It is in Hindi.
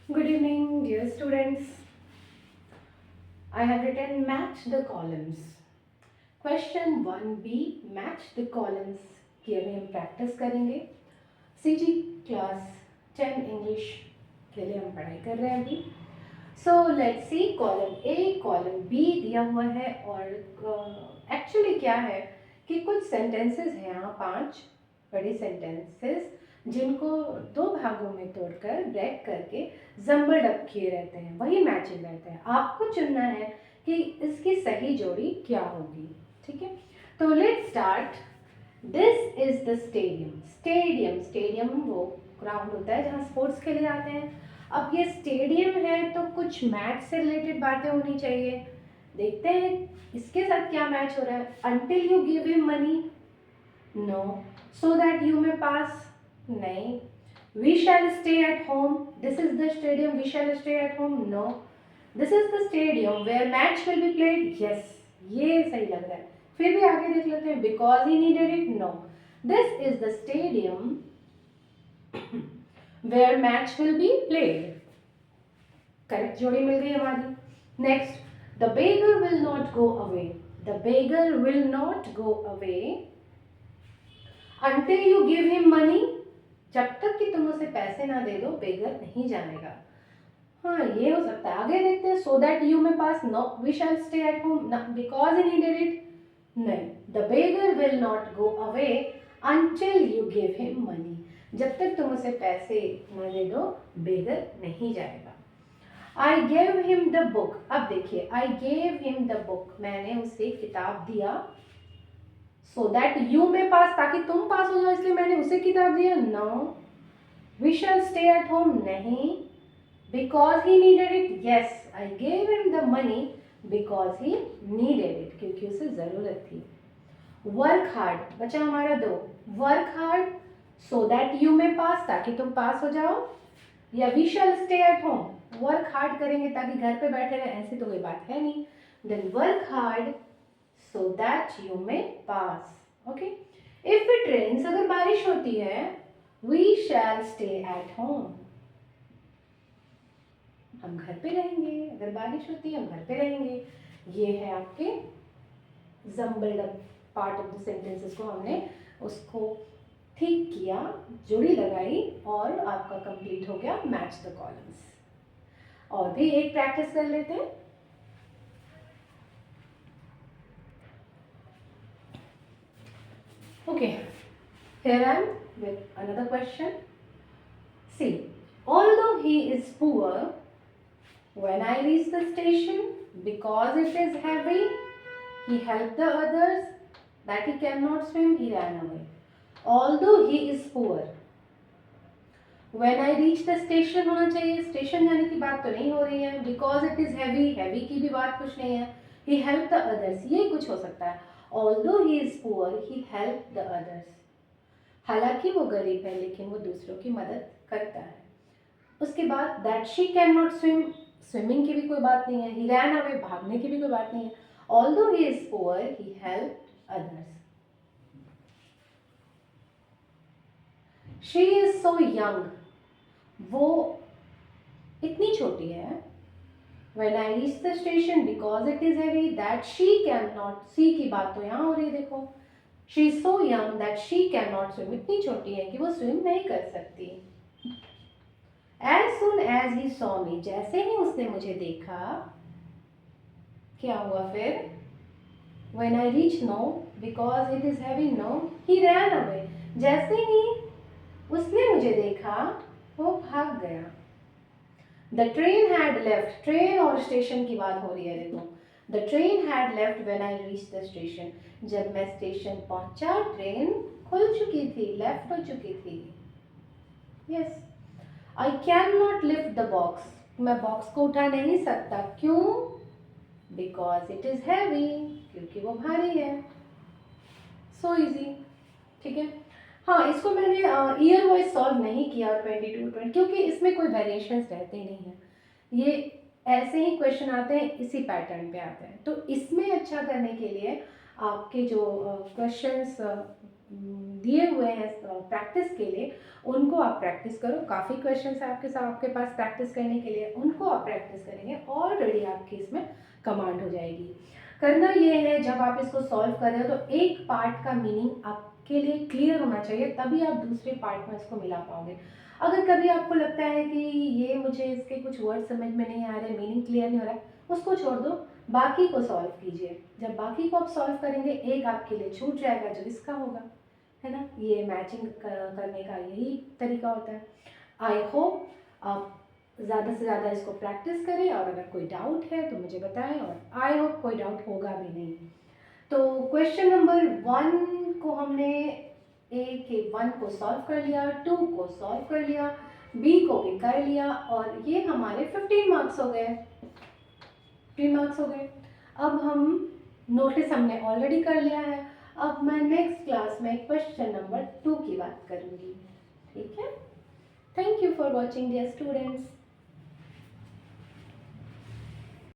Good evening, dear students. I have written match the columns. Question 1B match the columns की अभी हम प्रैक्टिस करेंगे. CG क्लास 10 इंग्लिश के लिए हम पढ़ाई कर रहे हैं अभी. So let's see column A, column B दिया हुआ है और एक्चुअली क्या है कि कुछ सेंटेंसेस हैं यहाँ 5 बड़े सेंटेंसेस जिनको दो भागों में तोड़कर ब्रेक करके जम्बल्ड अप किए रहते हैं, वही मैचिंग रहते हैं. आपको चुनना है कि इसकी सही जोड़ी क्या होगी. ठीक है, तो let's start. This is the stadium. Stadium वो ग्राउंड होता है जहाँ स्पोर्ट्स खेले जाते हैं. अब ये स्टेडियम है तो कुछ मैच से रिलेटेड बातें होनी चाहिए. देखते हैं इसके साथ क्या मैच हो रहा है. Until you give him money, no. So that you may pass, नहीं. We shall stay at home, this is the stadium, we shall stay at home, no. This is the stadium where match will be played, yes. ये सही लग रहा है. फिर भी आगे देख लेते हैं. Because he needed it, no. This is the stadium where match will be played. Correct जोड़ी मिल गई हमारी. Next, the beggar will not go away. The beggar will not go away until you give him money. जब तक कि तुम उसे पैसे ना दे दो बेगर नहीं जानेगा. हाँ, ये हो सकता है. आगे देखते हैं. So that you may pass, no. We shall stay at home, because he needed it, नहीं. The beggar will not go away until you give him money. जब तक तुम उसे पैसे न दे दो बेगर नहीं जाएगा. I gave him the book. अब देखिए, I gave him the book, मैंने उसे किताब दिया. सो दैट यू मे पास, ताकि तुम पास हो जाओ इसलिए मैंने उसे किताब दिया, no. We shall stay at home, नहीं. Because he needed it, yes. I gave him the money because he needed it, क्योंकि उसे जरूरत थी. वर्क हार्ड बचा हमारा 2. Work hard so that you may pass, ताकि तुम पास हो जाओ. या we shall stay at home, work hard करेंगे ताकि घर पे बैठे रहे, ऐसी तो कोई बात है नहीं. Then work hard so that you may pass. Okay, if it rains, अगर बारिश होती है, we shall stay at home, हम घर पे रहेंगे. अगर बारिश होती है हम घर पे रहेंगे. ये है आपके jumbled up part of the sentences को हमने उसको ठीक किया, जोड़ी लगाई और आपका कंप्लीट हो गया मैच द कॉलम्स. और भी एक प्रैक्टिस कर लेते हैं. Okay, here I am with another question. See, although he is poor, when I reached the station, because it is heavy, he helped the others. That he cannot swim, he ran away. Although he is poor, when I reached the station होना चाहिए. स्टेशन जाने की बात तो नहीं हो रही है. Because it is heavy, heavy की भी बात कुछ नहीं है. He helped the others, ये कुछ हो सकता है. Although he is poor, he helped the others. हालांकि वो गरीब है लेकिन वो दूसरों की मदद करता है. उसके बाद that she can not swim, swimming की भी कोई बात नहीं है. ही रैन अवे, भागने की भी कोई बात नहीं है. Although he is poor, he helped others. She is so young, वो इतनी छोटी है. When I reached the station, because it is heavy, that she cannot, सी की बात तो यहाँ हो रही है. देखो, she is so young that she can not swim, इतनी छोटी है कि वो स्विम नहीं कर सकती. As soon as he saw me, जैसे ही उसने मुझे देखा, क्या हुआ फिर. When I reached, no. Because it is heavy, no. He ran away. जैसे ही उसने मुझे देखा वो भाग गया. The train had left. Train और स्टेशन की बात हो रही है. देखो, The train had left when I reached the station. जब मैं स्टेशन पहुंचा ट्रेन खुल चुकी थी, लेफ्ट हो चुकी थी. Yes. I cannot lift the box. मैं बॉक्स को उठा नहीं सकता. क्यों? Because it is heavy. क्योंकि वो भारी है. So easy. ठीक है. हाँ, इसको मैंने ईयर वाइज सॉल्व नहीं किया 22 क्योंकि इसमें कोई वेरिएशंस रहते ही नहीं है. ये ऐसे ही क्वेश्चन आते हैं, इसी पैटर्न पे आते हैं. तो इसमें अच्छा करने के लिए आपके जो क्वेश्चंस दिए हुए हैं प्रैक्टिस के लिए, उनको आप प्रैक्टिस करो। काफ़ी क्वेश्चंस है आपके पास प्रैक्टिस करने के लिए, उनको आप प्रैक्टिस करेंगे, ऑलरेडी आपकी इसमें कमांड हो जाएगी। करना ये है, जब आप इसको सॉल्व कर रहे हो तो एक पार्ट का मीनिंग आपके लिए क्लियर होना चाहिए, तभी आप दूसरे पार्ट में इसको मिला पाओगे। अगर कभी आपको लगता है कि ये मुझे इसके कुछ वर्ड समझ में नहीं आ रहे, मीनिंग क्लियर नहीं हो रहा है, उसको छोड़ दो, बाकी को सॉल्व कीजिए। जब बाकी को आप सॉल्व करेंगे, एक आपके लिए छूट जाएगा जो इसका होगा, है ना। ये मैचिंग करने का यही तरीका होता है। आई होप आप ज़्यादा से ज़्यादा इसको प्रैक्टिस करें, और अगर कोई डाउट है तो मुझे बताएं, और आई होप कोई डाउट होगा भी नहीं। तो क्वेश्चन नंबर 1 को हमने ए के 1 को सॉल्व कर लिया, 2 को सॉल्व कर लिया, बी को भी कर लिया, और ये हमारे 15 मार्क्स हो गए, 15 मार्क्स हो गए। अब हम नोटिस हमने ऑलरेडी कर लिया है, अब मैं नेक्स्ट क्लास में क्वेश्चन नंबर 2 की बात करूंगी, ठीक है। Thank you for watching dear students.